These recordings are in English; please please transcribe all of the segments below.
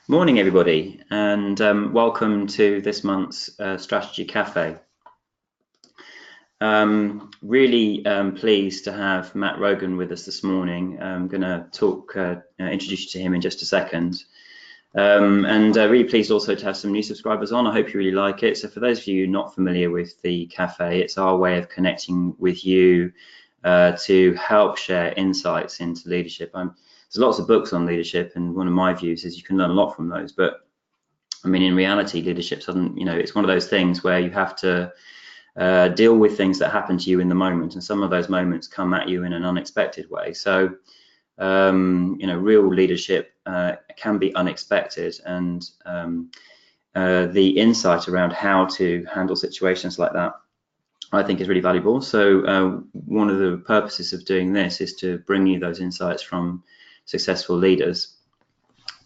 Morning, everybody, and welcome to this month's Strategy Cafe. Really pleased to have Matt Rogan with us this morning. I'm going to introduce you to him in just a second. Really pleased also to have some new subscribers on. I hope you really like it. So for those of you not familiar with the cafe, it's our way of connecting with you to help share insights into leadership. There's lots of books on leadership, and one of my views is you can learn a lot from those. But I mean, in reality, leadership doesn't, it's one of those things where you have to deal with things that happen to you in the moment, and some of those moments come at you in an unexpected way. So, real leadership can be unexpected, and the insight around how to handle situations like that, I think, is really valuable. So, one of the purposes of doing this is to bring you those insights from successful leaders,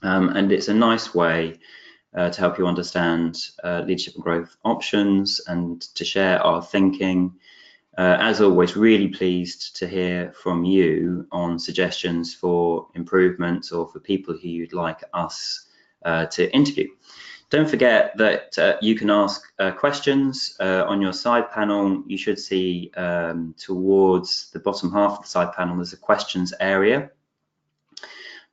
and it's a nice way to help you understand leadership and growth options and to share our thinking. As always, really pleased to hear from you on suggestions for improvements or for people who you'd like us to interview. Don't forget that you can ask questions on your side panel. You should see towards the bottom half of the side panel, there's a questions area.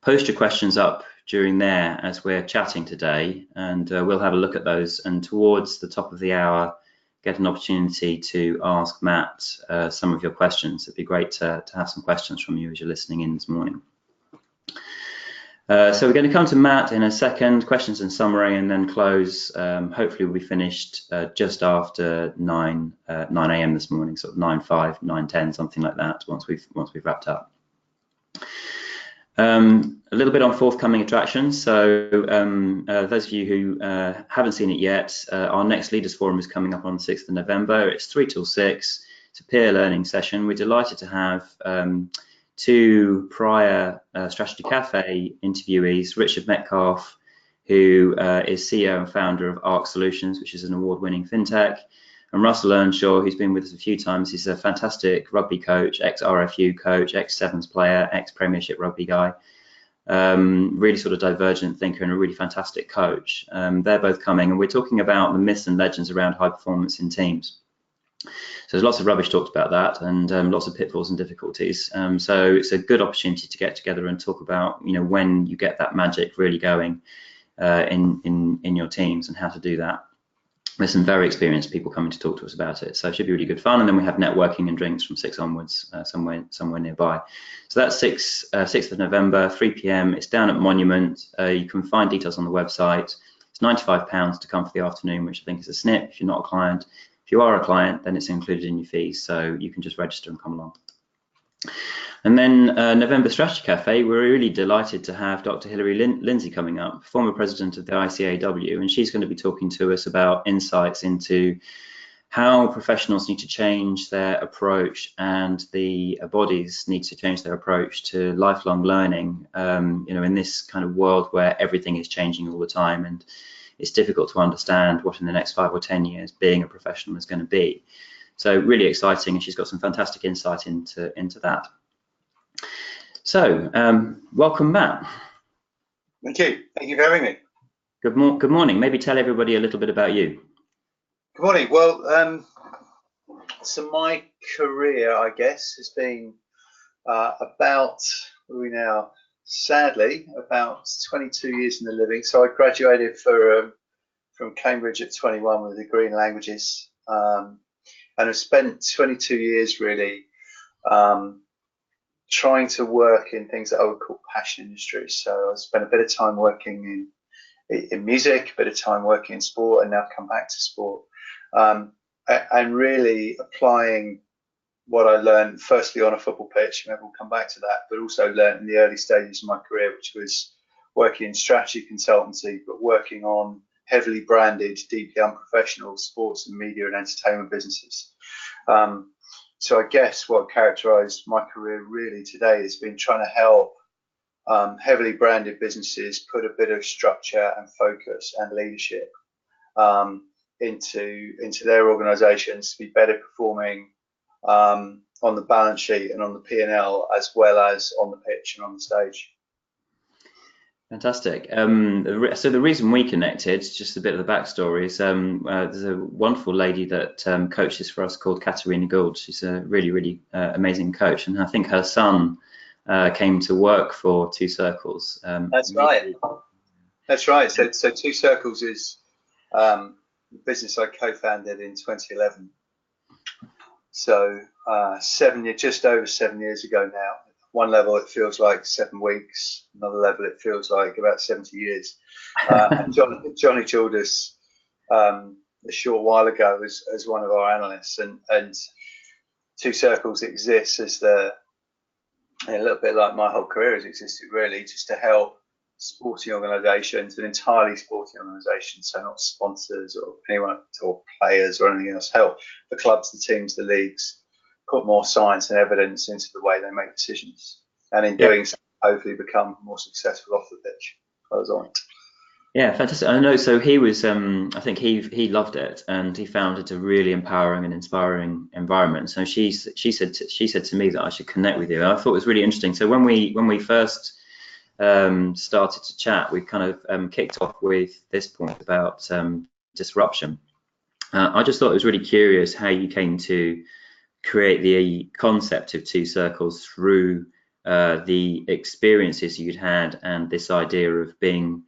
Post your questions up during there as we're chatting today, and we'll have a look at those, and towards the top of the hour get an opportunity to ask Matt some of your questions. It'd be great to have some questions from you as you're listening in this morning. So we're going to come to Matt in a second, questions and summary, and then close. Hopefully we'll be finished just after 9 a.m. this morning, sort of 9:05, 9:10, something like that, once we've wrapped up. A little bit on forthcoming attractions. So those of you who haven't seen it yet, our next Leaders Forum is coming up on the 6th of November. It's 3 till 6. It's a peer learning session. We're delighted to have two prior Strategy Cafe interviewees, Richard Metcalf, who is CEO and founder of ARC Solutions, which is an award-winning fintech, and Russell Earnshaw, who's been with us a few times. He's a fantastic rugby coach, ex-RFU coach, ex-Sevens player, ex-Premiership rugby guy, really sort of divergent thinker and a really fantastic coach. They're both coming, and we're talking about the myths and legends around high performance in teams. So there's lots of rubbish talked about that, and lots of pitfalls and difficulties. So it's a good opportunity to get together and talk about, when you get that magic really going in your teams and how to do that. There's some very experienced people coming to talk to us about it, so it should be really good fun. And then we have networking and drinks from 6 onwards, somewhere nearby. So that's 6th of November, 3 p.m. It's down at Monument. You can find details on the website. It's £95 to come for the afternoon, which I think is a snip if you're not a client. If you are a client, then it's included in your fees, so you can just register and come along. And then November Strategy Cafe, we're really delighted to have Dr. Hilary Lindsay coming up, former president of the ICAW, and she's going to be talking to us about insights into how professionals need to change their approach and the bodies need to change their approach to lifelong learning, in this kind of world where everything is changing all the time, and it's difficult to understand what in the next 5 or 10 years being a professional is going to be. So really exciting, and she's got some fantastic insight into that. So, welcome, Matt. Thank you. Thank you for having me. Good morning. Maybe tell everybody a little bit about you. Good morning. Well, so my career, I guess, has been sadly, about 22 years in the living. So I graduated from Cambridge at 21 with a degree in languages, and I've spent 22 years really trying to work in things that I would call passion industries. So I spent a bit of time working in music, a bit of time working in sport, and now come back to sport. And really applying what I learned firstly on a football pitch, and we'll come back to that, but also learned in the early stages of my career, which was working in strategy consultancy, but working on heavily branded, deeply unprofessional sports and media and entertainment businesses. So I guess what characterized my career really today has been trying to help heavily branded businesses put a bit of structure and focus and leadership into their organizations to be better performing on the balance sheet and on the P&L, as well as on the pitch and on the stage. Fantastic. So the reason we connected, just a bit of the backstory, is there's a wonderful lady that coaches for us called Katerina Gould. She's a really, really amazing coach, and I think her son came to work for Two Circles. That's right. That's right. So Two Circles is a business I co-founded in 2011. So just over 7 years ago now. One level it feels like 7 weeks. Another level it feels like about 70 years. And Johnny joined us a short while ago as one of our analysts, and Two Circles exists as a little bit like my whole career has existed, really, just to help sporting organisations, and entirely sporting organisations, so not sponsors or anyone or players or anything else, help the clubs, the teams, the leagues put more science and evidence into the way they make decisions, and in doing so, hopefully become more successful off the pitch. Goes on. Yeah, fantastic. I know. So he was, I think he loved it, and he found it a really empowering and inspiring environment. So she said to me that I should connect with you. I thought it was really interesting. So when we first started to chat, we kind of kicked off with this point about disruption. I just thought it was really curious how you came to create the concept of Two Circles through the experiences you'd had and this idea of being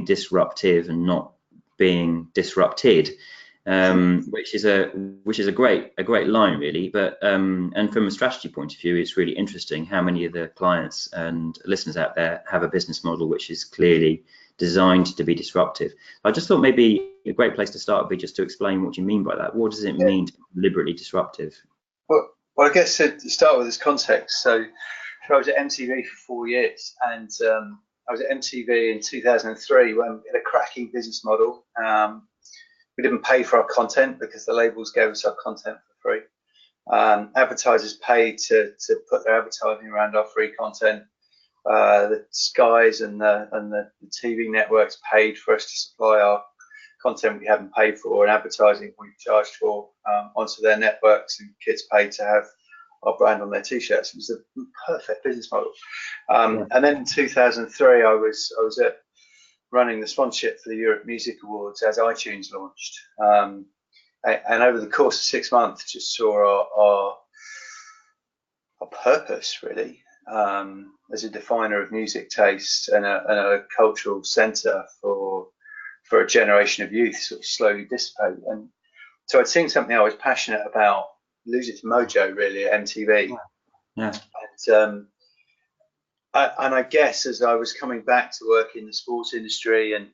disruptive and not being disrupted, which is a great line, really. But and from a strategy point of view, it's really interesting how many of the clients and listeners out there have a business model which is clearly designed to be disruptive. I just thought maybe a great place to start would be just to explain what you mean by that. What does it mean to be deliberately disruptive? Well, I guess to start with this context, so I was at MTV for 4 years, and I was at MTV in 2003 when we had a cracking business model. We didn't pay for our content because the labels gave us our content for free. Advertisers paid to put their advertising around our free content. The Skies and the TV networks paid for us to supply our content we hadn't paid for, and advertising we charged for onto their networks, and kids paid to have our brand on their t-shirts. It was a perfect business model. And then in 2003, I was running the sponsorship for the Europe Music Awards as iTunes launched. And over the course of 6 months, just saw our purpose, really, as a definer of music taste and a cultural centre for a generation of youth sort of slowly dissipate. And so I'd seen something I was passionate about lose its mojo, really, at MTV. And I guess as I was coming back to work in the sports industry, and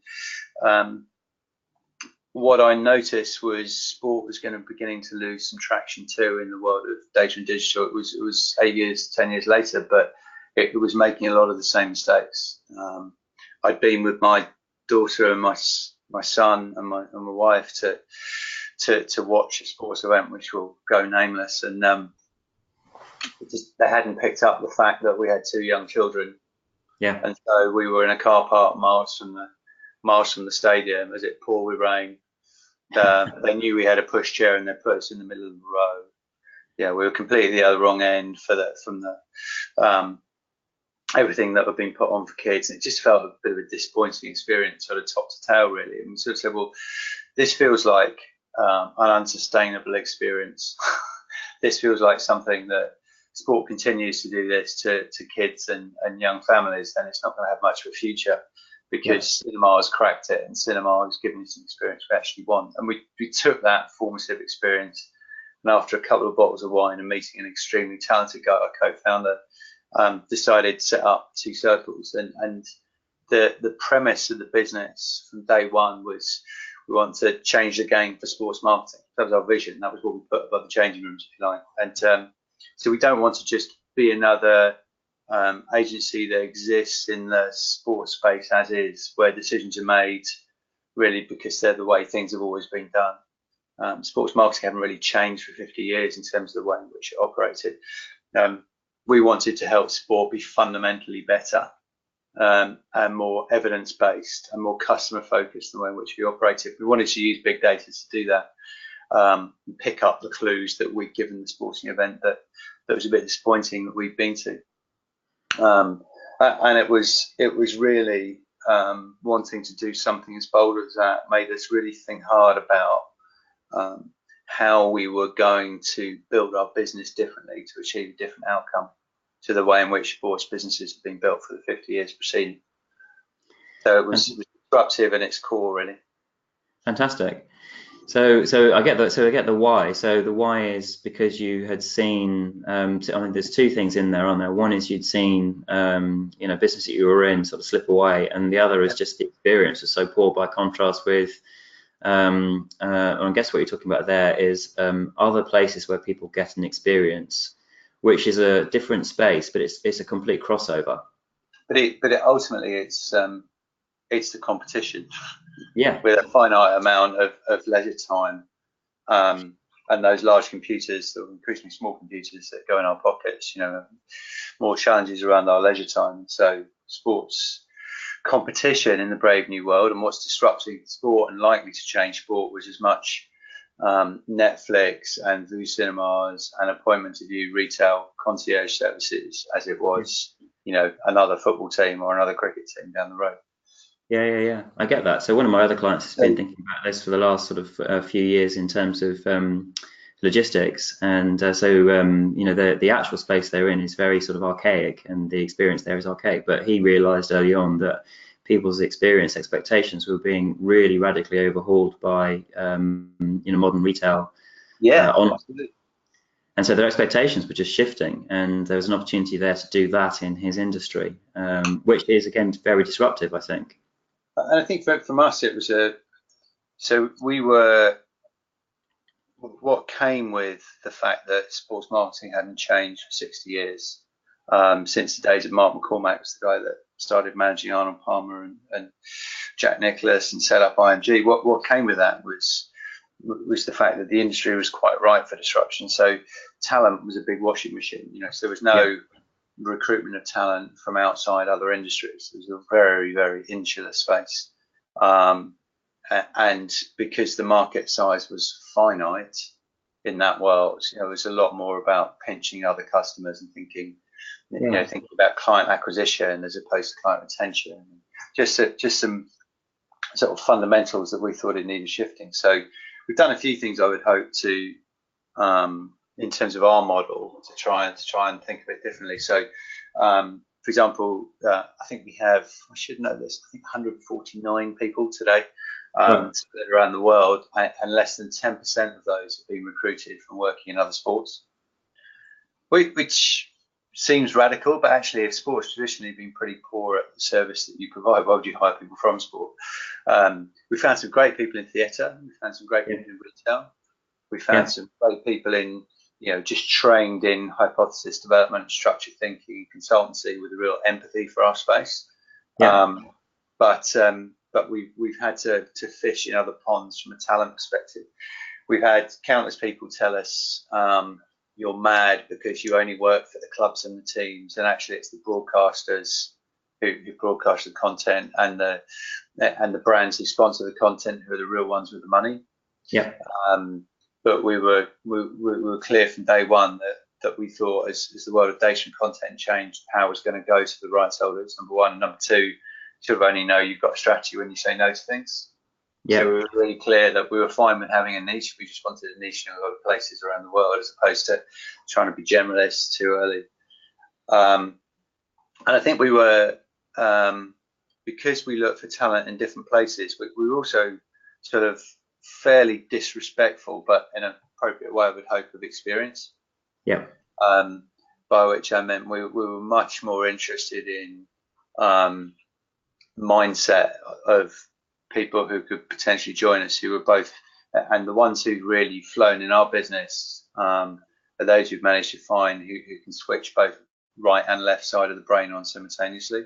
what I noticed was sport was beginning to lose some traction too in the world of data and digital. It was 8 years, 10 years later, but it was making a lot of the same mistakes. I'd been with my daughter and my son and my wife to watch a sports event which will go nameless, and they hadn't picked up the fact that we had 2 young children. And so we were in a car park miles from the stadium as it poured with rain. They knew we had a pushchair and they put us in the middle of the road. Yeah, we were completely the other wrong end from the everything that had been put on for kids. And it just felt a bit of a disappointing experience, sort of top to tail, really. And we sort of said, well, this feels like an unsustainable experience. This feels like something that sport continues to do this to kids and young families, then it's not going to have much of a future, because cinema has cracked it, and cinema has given us an experience we actually want. And we took that formative experience, and after a couple of bottles of wine and meeting an extremely talented guy, our co-founder, decided to set up Two Circles. And the premise of the business from day one was we want to change the game for sports marketing. That was our vision. That was what we put above the changing rooms, if you like. And so we don't want to just be another agency that exists in the sports space as is, where decisions are made really because they're the way things have always been done. Sports marketing haven't really changed for 50 years in terms of the way in which it operated. We wanted to help sport be fundamentally better and more evidence-based and more customer-focused than the way in which we operated. We wanted to use big data to do that, pick up the clues that we'd given the sporting event that was a bit disappointing that we'd been to. And And it was really wanting to do something as bold as that made us really think hard about um, how we were going to build our business differently to achieve a different outcome to the way in which sports businesses have been built for the 50 years preceding. So it was disruptive in its core, really. Fantastic. So I get that. So I get the why. So the why is because you had seen. I mean, there's two things in there, aren't there? One is you'd seen, business that you were in sort of slip away, and the other is just the experience was so poor by contrast with. I guess what you're talking about there is other places where people get an experience, which is a different space, but it's a complete crossover. But ultimately it's the competition Yeah. with a finite amount of leisure time, and those large computers, or increasingly small computers that go in our pockets, more challenges around our leisure time. So sports competition in the brave new world, and what's disrupting sport and likely to change sport, was as much Netflix and Vue cinemas and appointment to view retail concierge services as it was, another football team or another cricket team down the road. Yeah. I get that. So one of my other clients has been thinking about this for the last sort of few years in terms of logistics, and the actual space they're in is very sort of archaic, and the experience there is archaic. But he realised early on that people's experience expectations were being really radically overhauled by modern retail. Yeah, Online. absolutely. And so their expectations were just shifting, and there was an opportunity there to do that in his industry, which is again very disruptive, I think. And I think from us, it was so we were, what came with the fact that sports marketing hadn't changed for 60 years, since the days of Mark McCormack was the guy that started managing Arnold Palmer and Jack Nicklaus and set up IMG. What came with that was the fact that the industry was quite ripe for disruption. So talent was a big washing machine, so there was no recruitment of talent from outside other industries. It was a very, very insular space. And because the market size was finite in that world, it was a lot more about pinching other customers and thinking about client acquisition as opposed to client retention. Just some sort of fundamentals that we thought it needed shifting. So we've done a few things I would hope to, in terms of our model, to try and think of it differently. So, for example, I think we have, I should know this, I think 149 people today around the world, and less than 10% of those have been recruited from working in other sports, which seems radical, but actually, if sports traditionally been pretty poor at the service that you provide, why would you hire people from sport? We found some great people in theatre. We found some great people in retail. We found some great people in, just trained in hypothesis development, structured thinking, consultancy with a real empathy for our space. But we've had to fish in other ponds from a talent perspective. We've had countless people tell us, you're mad because you only work for the clubs and the teams, and actually it's the broadcasters who broadcast the content, and the brands who sponsor the content who are the real ones with the money. But we were clear from day one that we thought, as the world of data and content changed, power was going to go to the rights holders, number one. Number two, you sort of only know you've got a strategy when you say no to things. So we were really clear that we were fine with having a niche. We just wanted a niche in a lot of places around the world, as opposed to trying to be generalists too early. And I think we were, because we looked for talent in different places, we were also sort of fairly disrespectful, but in an appropriate way, I would hope, of experience. By which I meant we were much more interested in mindset of people who could potentially join us, who were both, and the ones who've really flown in our business are those who've managed to find who can switch both right and left side of the brain on simultaneously.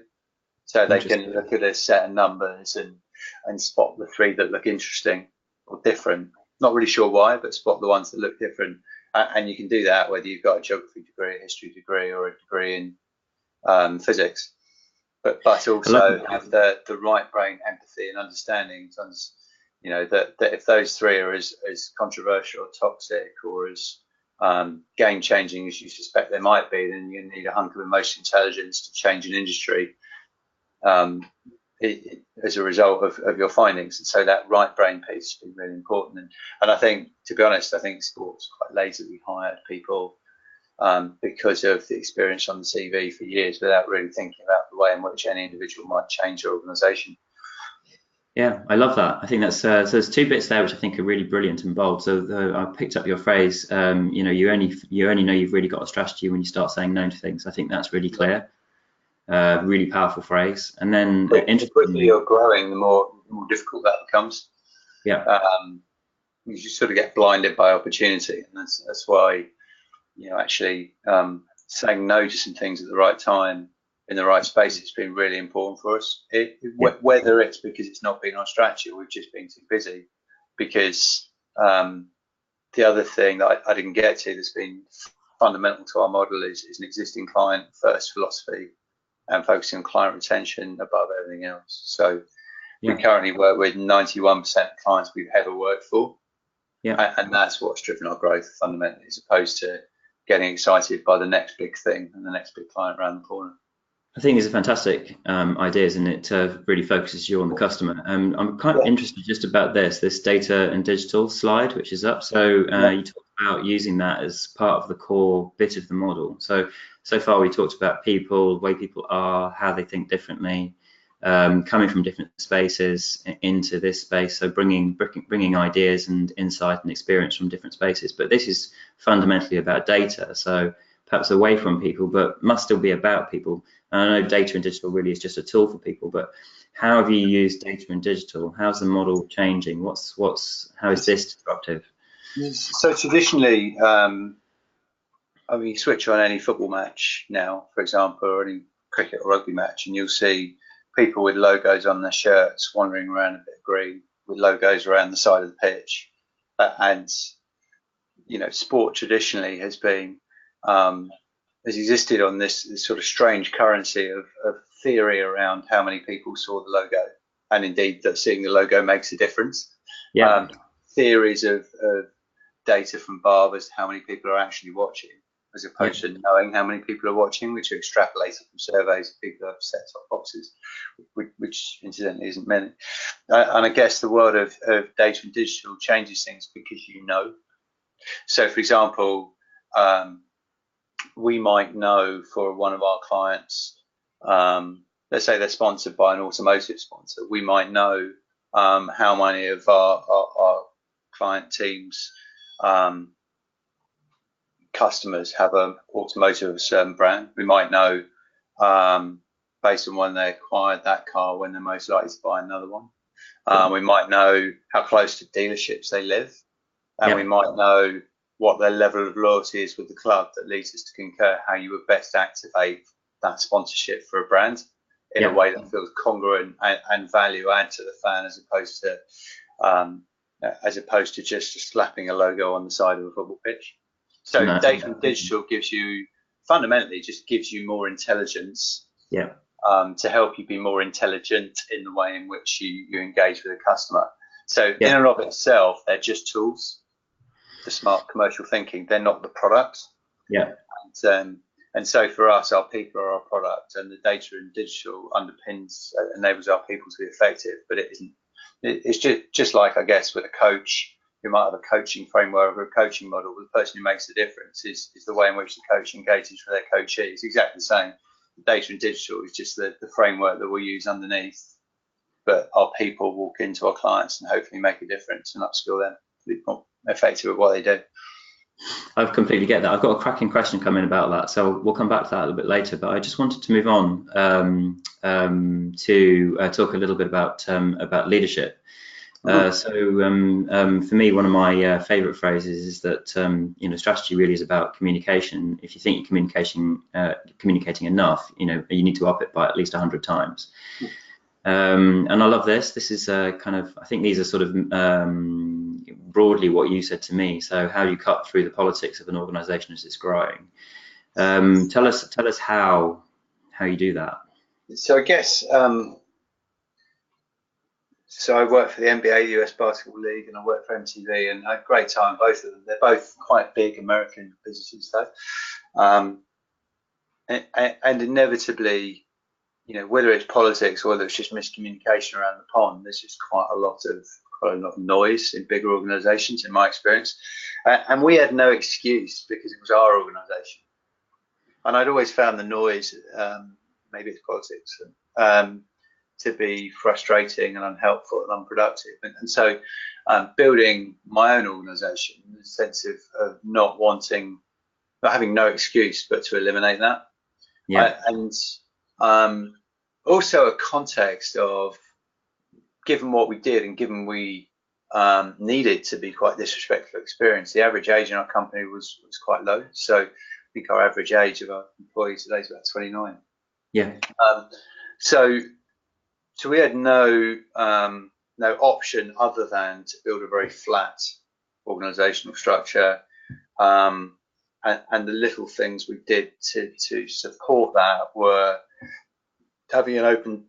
So they can look at a set of numbers and spot the three that look interesting or different. Not really sure why, but spot the ones that look different. And you can do that whether you've got a geography degree, a history degree, or a degree in physics. But also have the right brain empathy and understanding, that if those three are as controversial or toxic or as game changing as you suspect they might be, then you need a hunk of emotional intelligence to change an industry um, as a result of your findings. And so that right brain piece has been really important. And I think, to be honest, I think sports quite lazily hired people because of the experience on the CV for years without really thinking about the way in which any individual might change your organisation. Yeah, I love that. I think that's so. There's two bits there which I think are really brilliant and bold. So I picked up your phrase. You only know you've really got a strategy when you start saying no to things. I think that's really clear. Really powerful phrase. And then The quicker you're growing, the more difficult that becomes. Yeah. You just sort of get blinded by opportunity, and that's why actually saying no to some things at the right time in the right space has been really important for us. Whether it's because it's not been our strategy or we've just been too busy, because the other thing that I didn't get to that's been fundamental to our model is an existing client first philosophy and focusing on client retention above everything else. So we currently work with 91% of clients we've ever worked for. Yeah. And that's what's driven our growth fundamentally, as opposed to getting excited by the next big thing and the next big client around the corner. I think these are fantastic ideas, and it really focuses you on the customer. I'm kind of interested just about this data and digital slide, which is up. So you talked about using that as part of the core bit of the model. So far we talked about people, the way people are, how they think differently, coming from different spaces into this space. So bringing ideas and insight and experience from different spaces. But this is fundamentally about data. So perhaps away from people, but must still be about people. And I know data and digital really is just a tool for people, but how have you used data and digital? How's the model changing? How is this disruptive? So traditionally, you switch on any football match now, for example, or any cricket or rugby match, and you'll see people with logos on their shirts wandering around a bit of green with logos around the side of the pitch. And sport traditionally has existed on this sort of strange currency of theory around how many people saw the logo, and indeed that seeing the logo makes a difference. Theories of data from barbers, how many people are actually watching, as opposed to knowing how many people are watching, which are extrapolated from surveys of people who have set-top boxes, which incidentally isn't many. And I guess the world of data and digital changes things because you know. So, for example, we might know for one of our clients, let's say they're sponsored by an automotive sponsor, we might know how many of our client teams customers have an automotive of a certain brand. We might know based on when they acquired that car when they're most likely to buy another one. We might know how close to dealerships they live, and we might know what their level of loyalty is with the club that leads us to concur how you would best activate that sponsorship for a brand in a way that feels congruent and value add to the fan, as opposed to just slapping a logo on the side of a football pitch. So data and digital fundamentally just gives you more intelligence to help you be more intelligent in the way in which you engage with a customer. So in and of itself, they're just tools for smart commercial thinking. They're not the product. And so for us, our people are our product, and the data and digital enables our people to be effective. But it isn't. It's just like, I guess, with a coach, who might have a coaching framework or a coaching model. The person who makes the difference is the way in which the coach engages with their coachee. It's exactly the same. Data and digital is just the framework that we use underneath. But our people walk into our clients and hopefully make a difference and upskill them to be more effective at what they do. I completely get that. I've got a cracking question coming about that, so we'll come back to that a little bit later. But I just wanted to move on to talk a little bit about leadership. For me, one of my favourite phrases is that strategy really is about communication. If you think you're communicating enough, you need to up it by at least 100 times. And I love this. This is I think these are sort of broadly what you said to me. So how do you cut through the politics of an organisation as it's growing? Tell us how you do that. So I guess So I worked for the NBA, US Basketball League, and I worked for MTV, and I had a great time, both of them. They're both quite big American businesses, though. Um, and inevitably, whether it's politics or whether it's just miscommunication around the pond, there's just quite a lot of noise in bigger organisations, in my experience. And we had no excuse because it was our organisation. And I'd always found the noise, maybe it's politics, to be frustrating and unhelpful and unproductive. And so building my own organisation in the sense of not having no excuse, but to eliminate that. Yeah. And also a context of, given what we did and given we needed to be quite disrespectful experience, the average age in our company was quite low. So I think our average age of our employees today is about 29. Yeah. So we had no option other than to build a very flat organizational structure. And the little things we did to support that were having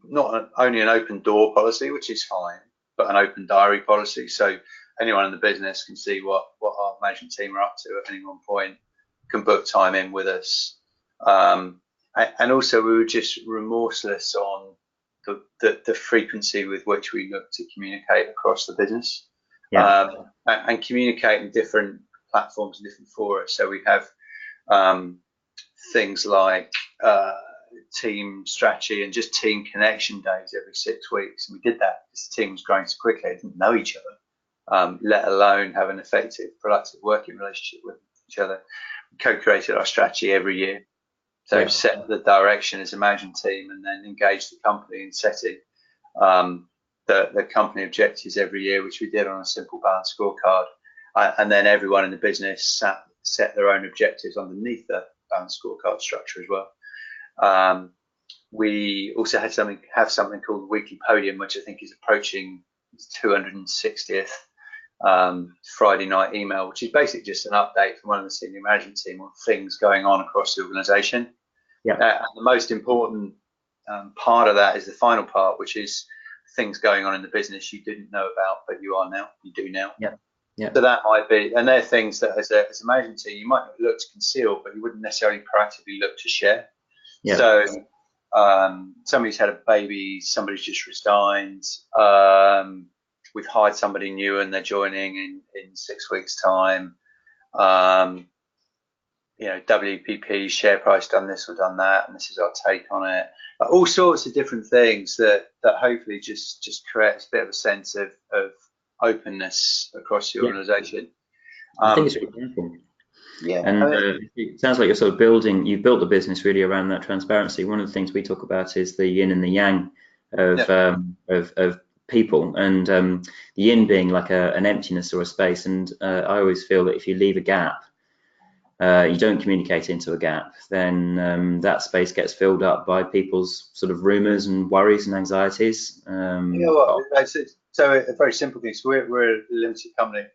not only an open door policy, which is fine, but an open diary policy. So anyone in the business can see what our management team are up to at any one point, can book time in with us. And also we were just remorseless on the frequency with which we look to communicate across the business. Yeah. And communicate in different platforms and different fora. So we have things like team strategy and just team connection days every 6 weeks. And we did that because the team was growing so quickly, they didn't know each other, let alone have an effective, productive working relationship with each other. We co-created our strategy every year. So set the direction as a management team and then engage the company in setting the company objectives every year, which we did on a simple balanced scorecard. And then everyone in the business set their own objectives underneath the balanced scorecard structure as well. We also have something called the weekly podium, which I think is approaching its 260th Friday night email, which is basically just an update from one of the senior management team on things going on across the organisation. Yeah. And the most important part of that is the final part, which is things going on in the business you didn't know about, but you do now. Yeah. Yeah. So that might be, and they're things that as a management team, you might look to conceal, but you wouldn't necessarily proactively look to share. Yeah. So somebody's had a baby, somebody's just resigned, we've hired somebody new and they're joining in 6 weeks' time. WPP share price done this or done that, and this is our take on it. All sorts of different things that hopefully just creates a bit of a sense of openness across the organisation. I think it's really powerful. Yeah, and it sounds like you're sort of you've built the business really around that transparency. One of the things we talk about is the yin and the yang of people, and the yin being like an emptiness or a space. And I always feel that if you leave a gap, you don't communicate into a gap, then that space gets filled up by people's sort of rumours and worries and anxieties. So a very simple thing. So we're a limited company,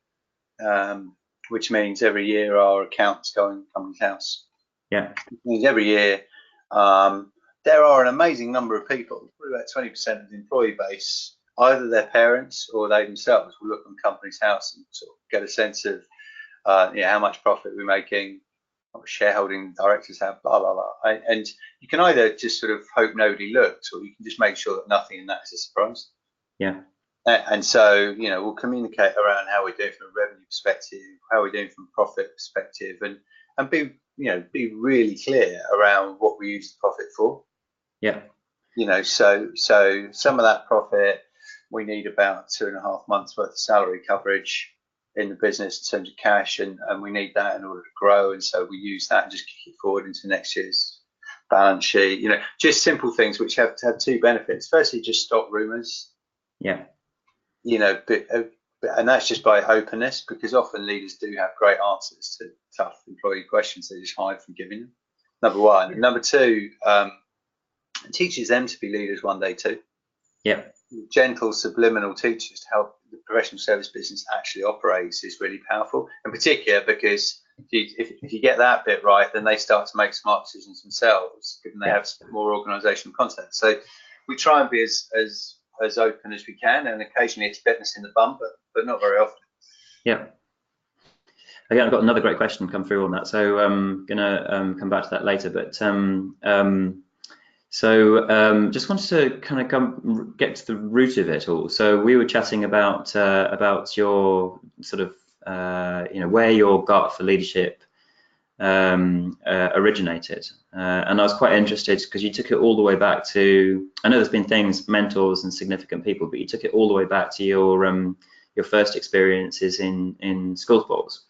which means every year our accounts go in company's house. Yeah. It means every year there are an amazing number of people, probably about 20% of the employee base, either their parents or they themselves will look on company's house and sort of get a sense of how much profit we're making, how much shareholding directors have, blah, blah, blah. And you can either just sort of hope nobody looks, or you can just make sure that nothing in that is a surprise. Yeah. And so, we'll communicate around how we're doing from a revenue perspective, how we're doing from a profit perspective, and be really clear around what we use the profit for. Yeah. So some of that profit, we need about 2.5 months worth of salary coverage in the business in terms of cash, and we need that in order to grow. And so we use that and just kick it forward into next year's balance sheet. Just simple things which have two benefits. Firstly, just stop rumors. Yeah. And that's just by openness, because often leaders do have great answers to tough employee questions. They just hide from giving them. Number one. Number two, it teaches them to be leaders one day too. Yeah. Gentle subliminal teachers to help the professional service business actually operates is really powerful, in particular because if you get that bit right, then they start to make smart decisions themselves, given they have more organizational content. So we try and be as as open as we can, and occasionally it's fitness in the bum, but not very often. Yeah. Again, I've got another great question come through on that, so I'm gonna come back to that later. But just wanted to kind of get to the root of it all. So we were chatting about your sort of where your gut for leadership originated, and I was quite interested because you took it all the way back to, I know there's been things, mentors and significant people, but you took it all the way back to your first experiences in school sports.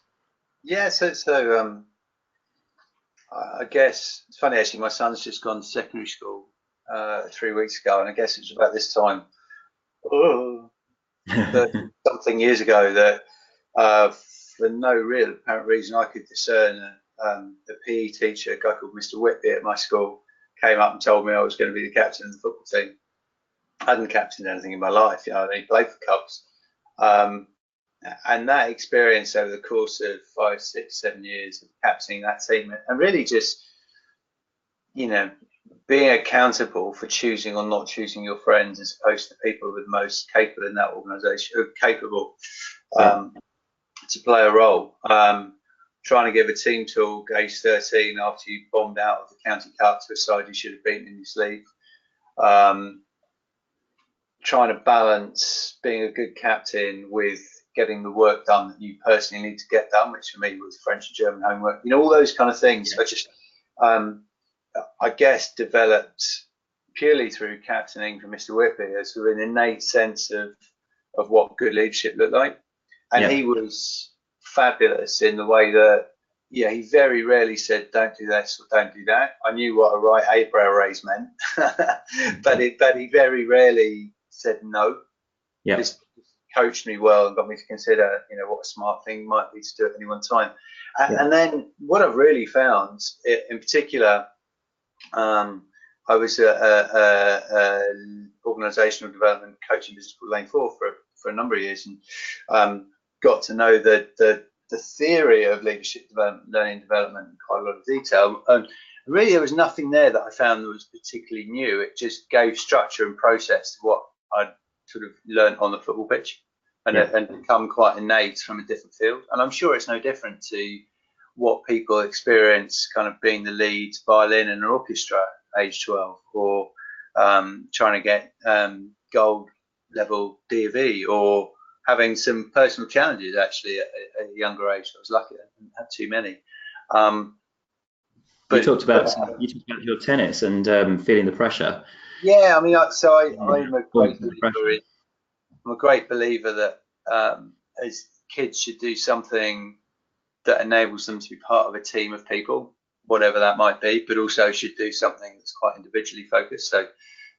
Yeah, so I guess it's funny actually. My son's just gone to secondary school 3 weeks ago, and I guess it was about this time, 30-something years ago, that for no real apparent reason I could discern, the PE teacher, a guy called Mr. Whitby at my school, came up and told me I was going to be the captain of the football team. I hadn't captained anything in my life, I only played for Cubs. And that experience over the course of 5, 6, 7 years of captaining that team, and really just, being accountable for choosing or not choosing your friends as opposed to people who are the most capable in that organisation, capable to play a role. Trying to give a team talk age 13 after you bombed out of the county cup to a side you should have beaten in your sleep. Trying to balance being a good captain with getting the work done that you personally need to get done, which for me was French and German homework, all those kind of things. I just, I guess, developed purely through captaining for Mr. Whitby as an innate sense of what good leadership looked like. And he was fabulous in the way that, he very rarely said, don't do this or don't do that. I knew what a right eyebrow raise meant, but he very rarely said no. Yeah. Just coached me well and got me to consider, what a smart thing might be to do at any one time. And then what I've really found, in particular, I was a organisational development coaching business called Lane 4 for a number of years, and got to know the theory of leadership development, learning development in quite a lot of detail. Really, there was nothing there that I found that was particularly new. It just gave structure and process to what I'd sort of learned on the football pitch, and become quite innate from a different field. And I'm sure it's no different to what people experience kind of being the lead violin in an orchestra at age 12, or trying to get gold level D.V., or having some personal challenges actually at a younger age. I was lucky I didn't have too many. But you talked about your tennis and feeling the pressure. Yeah, I mean, I'm a great believer that as kids should do something that enables them to be part of a team of people, whatever that might be, but also should do something that's quite individually focused. So,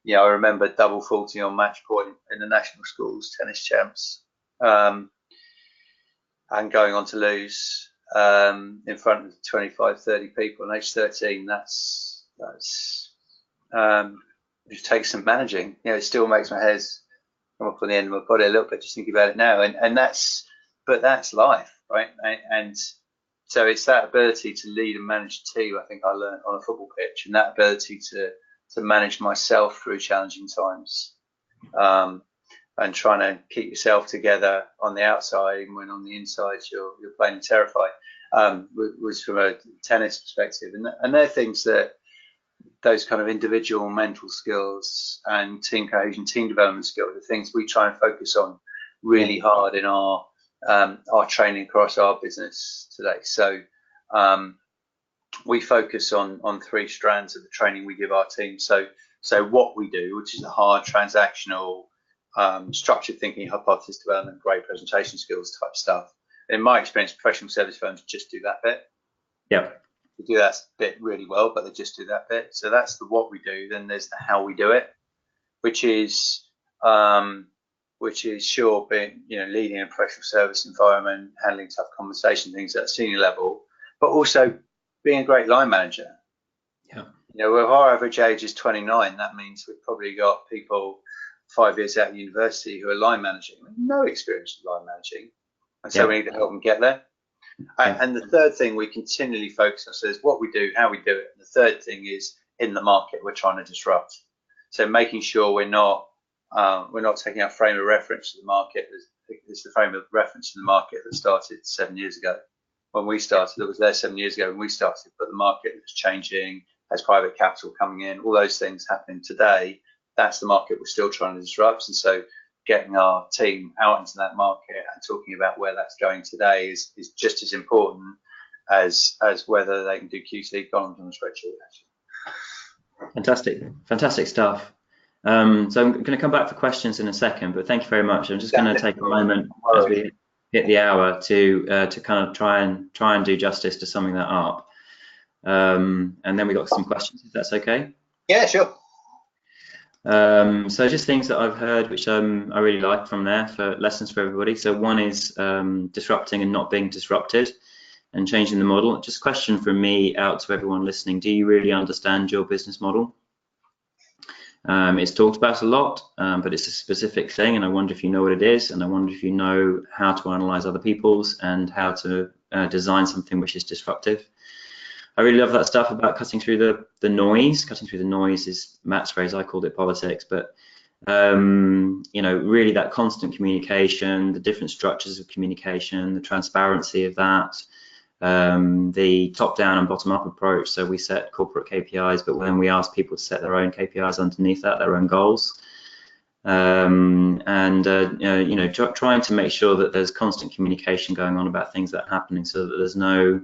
I remember double faulting on match point in the national schools tennis champs, and going on to lose in front of 25, 30 people at age 13. That's it takes some managing. It still makes my hairs come up on the end of my body a little bit just thinking about it now. And that's life, right? And so it's that ability to lead and manage a team, I think I learned on a football pitch, and that ability to manage myself through challenging times, and trying to keep yourself together on the outside, even when on the inside you're plain terrified, was from a tennis perspective. And they're things that, those kind of individual mental skills and team cohesion, team development skills, are things we try and focus on really hard in our training across our business today. So we focus on 3 strands of the training we give our team. So what we do, which is the hard transactional, structured thinking, hypothesis development, great presentation skills type stuff. In my experience, professional service firms just do that bit. Yeah. They do that bit really well, but they just do that bit. So that's the what we do. Then there's the how we do it, which is sure being, leading a professional service environment, handling tough conversation, things at a senior level, but also being a great line manager. Yeah. If our average age is 29, that means we've probably got people 5 years out of university who are line managing, no experience in line managing, and so we need to help them get there. And the third thing we continually focus on is what we do, how we do it. And the third thing is in the market we're trying to disrupt. So making sure we're not we're not taking our frame of reference to the market as the frame of reference to the market that started 7 years ago. When we started, it was there 7 years ago when we started, but the market is changing, has private capital coming in, all those things happening today. That's the market we're still trying to disrupt. And so getting our team out into that market and talking about where that's going today is just as important as whether they can do QC columns on a spreadsheet, actually. Fantastic stuff. So I'm going to come back for questions in a second, but thank you very much. I'm just going to take a moment as we hit the hour to kind of try and do justice to summing that up, and then we got some questions, if that's okay. Yeah, sure. So just things that I've heard which I really like from there for lessons for everybody. So one is disrupting and not being disrupted and changing the model. Just a question from me out to everyone listening: do you really understand your business model? It's talked about a lot, but it's a specific thing, and I wonder if you know what it is, and I wonder if you know how to analyze other people's and how to design something which is disruptive. I really love that stuff about cutting through the noise. Cutting through the noise is Matt's phrase. I called it politics, but you know, really that constant communication, the different structures of communication, the transparency of that, the top-down and bottom-up approach. So we set corporate KPIs, but then we ask people to set their own KPIs underneath that, their own goals, and you know, trying to make sure that there's constant communication going on about things that are happening, so that there's no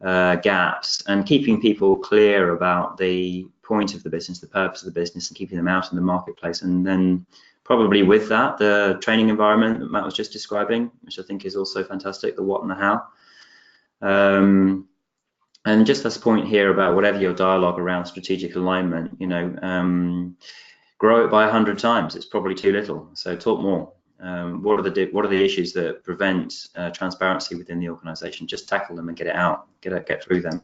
gaps, and keeping people clear about the point of the business, the purpose of the business, and keeping them out in the marketplace. And then probably with that, the training environment that Matt was just describing, which I think is also fantastic, the what and the how. And just this point here about whatever your dialogue around strategic alignment, you know, grow it by 100 times. It's probably too little. So talk more. What are the issues that prevent transparency within the organization? Just tackle them and get it out, get through them.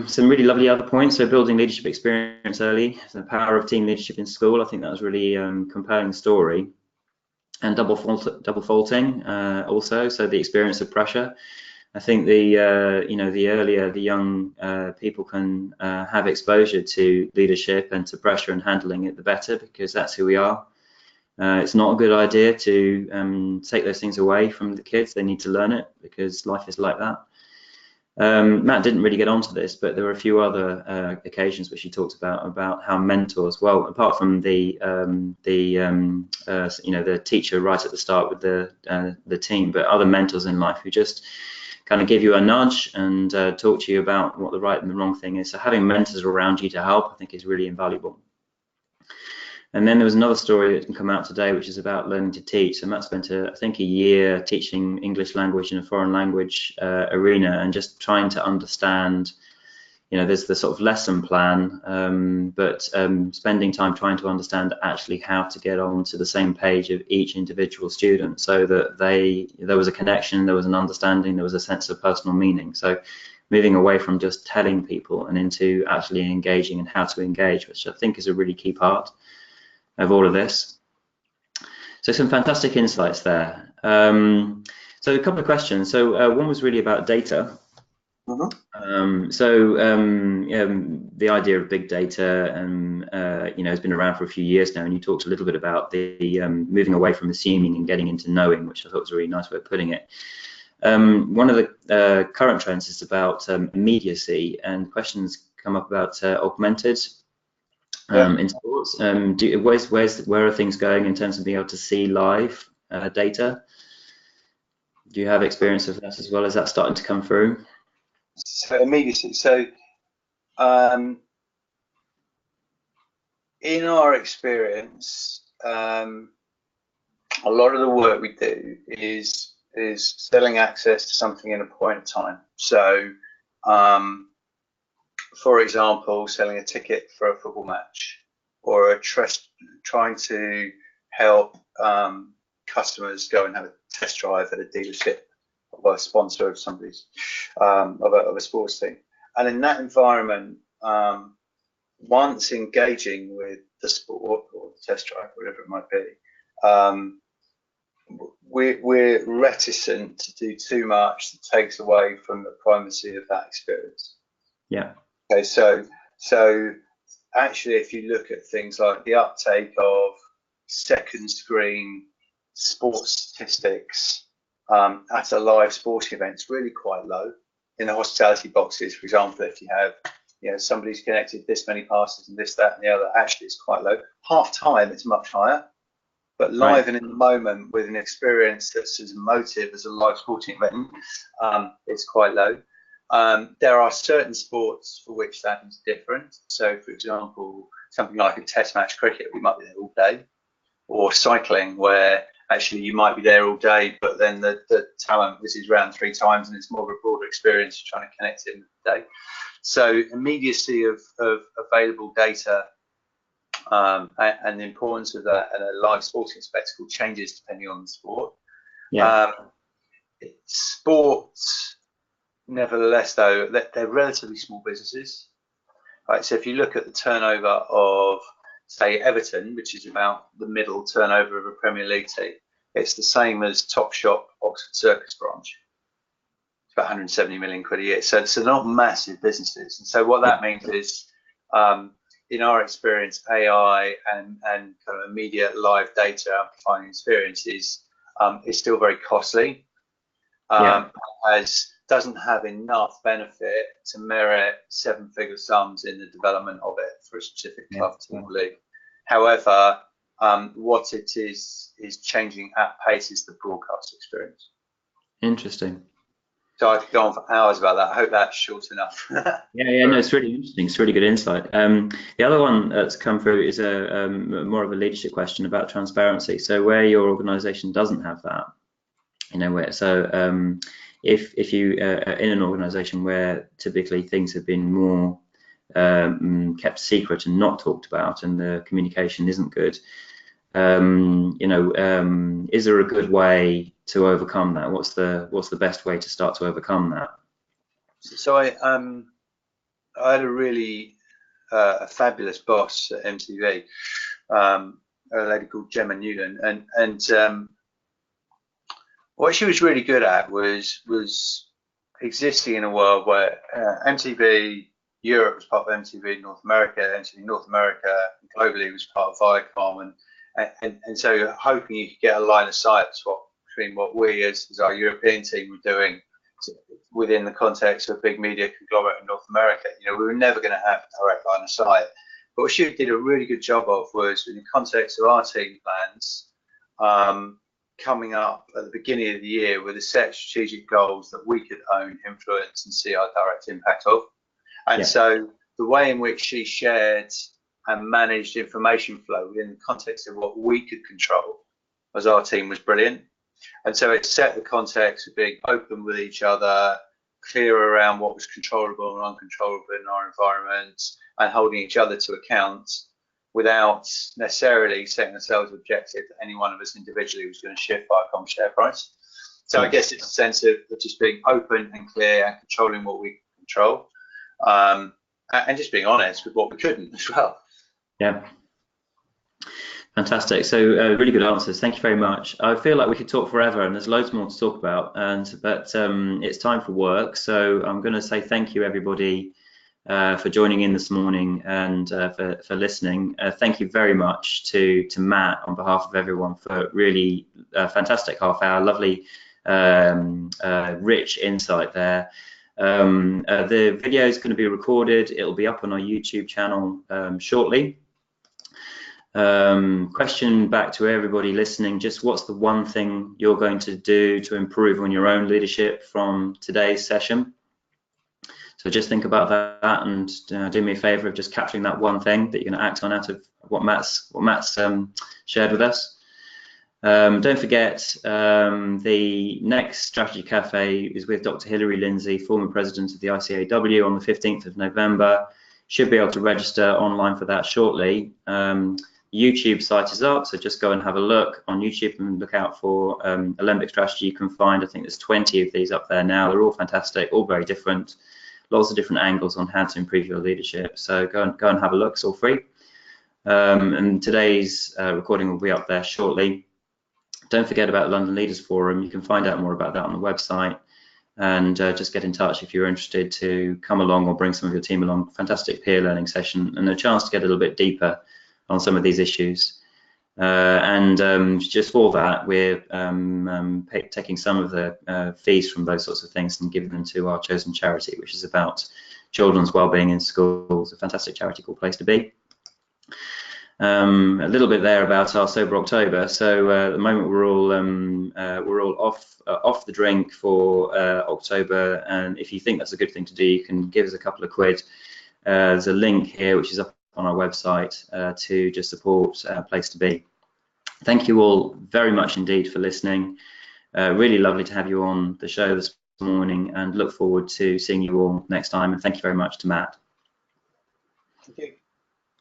Some really lovely other points. So building leadership experience early, the power of team leadership in school. I think that was really compelling story. And double faulting also. So the experience of pressure. I think the you know, the earlier the young people can have exposure to leadership and to pressure and handling it, the better, because that's who we are. It's not a good idea to take those things away from the kids. They need to learn it, because life is like that. Matt didn't really get onto this, but there were a few other occasions which he talked about how mentors, well, apart from the you know, the teacher right at the start with the team, but other mentors in life who just kind of give you a nudge and talk to you about what the right and the wrong thing is. So having mentors around you to help, I think, is really invaluable. And then there was another story that can come out today, which is about learning to teach. So Matt spent, I think, a year teaching English language in a foreign language arena, and just trying to understand, you know, there's the sort of lesson plan, but spending time trying to understand actually how to get on to the same page of each individual student, so that there was a connection, there was an understanding, there was a sense of personal meaning. So moving away from just telling people and into actually engaging and how to engage, which I think is a really key part of all of this. So some fantastic insights there. So a couple of questions. So one was really about data. The idea of big data, you know, has been around for a few years now, and you talked a little bit about the moving away from assuming and getting into knowing, which I thought was a really nice way of putting it. One of the current trends is about immediacy, and questions come up about augmented in sports. Where are things going in terms of being able to see live data? Do you have experience of that as well? Is that starting to come through? So immediacy. So in our experience, a lot of the work we do is selling access to something in a point of time. So for example, selling a ticket for a football match, or trying to help customers go and have a test drive at a dealership or a sponsor of somebody's of a sports team. And in that environment, once engaging with the sport or the test drive, whatever it might be, we're reticent to do too much that takes away from the primacy of that experience. Yeah. Okay, so actually, if you look at things like the uptake of second screen sports statistics at a live sporting event, it's really quite low. In the hospitality boxes, for example, if you have somebody's connected this many passes and this, that, and the other, actually it's quite low. Half time it's much higher, but live Right. and in the moment with an experience that's as emotive as a live sporting event, it's quite low. There are certain sports for which that is different. So, for example, something like a test match cricket, we might be there all day, or cycling, where actually you might be there all day, but then the talent visits round 3 times and it's more of a broader experience. You're trying to connect in the day. So immediacy of available data and the importance of that and a live sporting spectacle changes depending on the sport. Yeah. Sports, nevertheless, though, they're relatively small businesses. Right, so if you look at the turnover of, say, Everton, which is about the middle turnover of a Premier League team, it's the same as Topshop Oxford Circus branch. It's about 170 million quid a year. So they're not massive businesses. And so what that means is, in our experience, AI and kind of immediate live data amplifying experience is still very costly. As doesn't have enough benefit to merit 7-figure sums in the development of it for a specific club, team, or league. However, what it is changing at pace is the broadcast experience. Interesting. So I could go on for hours about that. I hope that's short enough. Yeah, no, it's really interesting. It's really good insight. The other one that's come through is a more of a leadership question about transparency. So where your organisation doesn't have that, if you are in an organisation where typically things have been more kept secret and not talked about, and the communication isn't good, is there a good way to overcome that? What's the best way to start to overcome that? So I had a really a fabulous boss at MTV, a lady called Gemma Newton, and what she was really good at was existing in a world where MTV Europe was part of MTV North America, MTV North America globally was part of Viacom, and so hoping you could get a line of sight between what we as our European team were doing within the context of a big media conglomerate in North America. We were never going to have a direct line of sight. But what she did a really good job of was, in the context of our team plans, coming up at the beginning of the year with a set of strategic goals that we could own, influence, and see our direct impact of. And so the way in which she shared and managed information flow within the context of what we could control as our team was brilliant. And so it set the context of being open with each other, clear around what was controllable and uncontrollable in our environment, and holding each other to account without necessarily setting ourselves an objective that any one of us individually was going to shift Viacom share price. So I guess it's a sense of just being open and clear and controlling what we control, and just being honest with what we couldn't as well. Yeah. Fantastic. So really good answers. Thank you very much. I feel like we could talk forever, and there's loads more to talk about. But it's time for work. So I'm going to say thank you, everybody, for joining in this morning and for listening. Thank you very much to Matt on behalf of everyone for really fantastic half hour, lovely, rich insight there. The video is going to be recorded. It'll be up on our YouTube channel shortly. Question back to everybody listening, just what's the one thing you're going to do to improve on your own leadership from today's session? So just think about that and do me a favor of just capturing that one thing that you're going to act on out of what Matt's shared with us. Don't forget, the next Strategy Cafe is with Dr. Hilary Lindsay, former president of the ICAW, on the 15th of November. Should be able to register online for that shortly. YouTube site is up, so just go and have a look on YouTube and look out for Alembic Strategy. You can find, I think there's 20 of these up there now. They're all fantastic, all very different, lots of different angles on how to improve your leadership. So go and have a look, it's all free. And today's recording will be up there shortly. Don't forget about London Leaders Forum. You can find out more about that on the website. and just get in touch if you're interested to come along or bring some of your team along. Fantastic peer learning session and a chance to get a little bit deeper on some of these issues. Just for that, we're taking some of the fees from those sorts of things and giving them to our chosen charity, which is about children's wellbeing in schools. A fantastic charity called Place to Be. A little bit there about our Sober October. So at the moment we're all off the drink for October, and if you think that's a good thing to do, you can give us a couple of quid. There's a link here which is up on our website to just support Place to Be. Thank you all very much indeed for listening. Really lovely to have you on the show this morning, and look forward to seeing you all next time. And thank you very much to Matt. Thank you.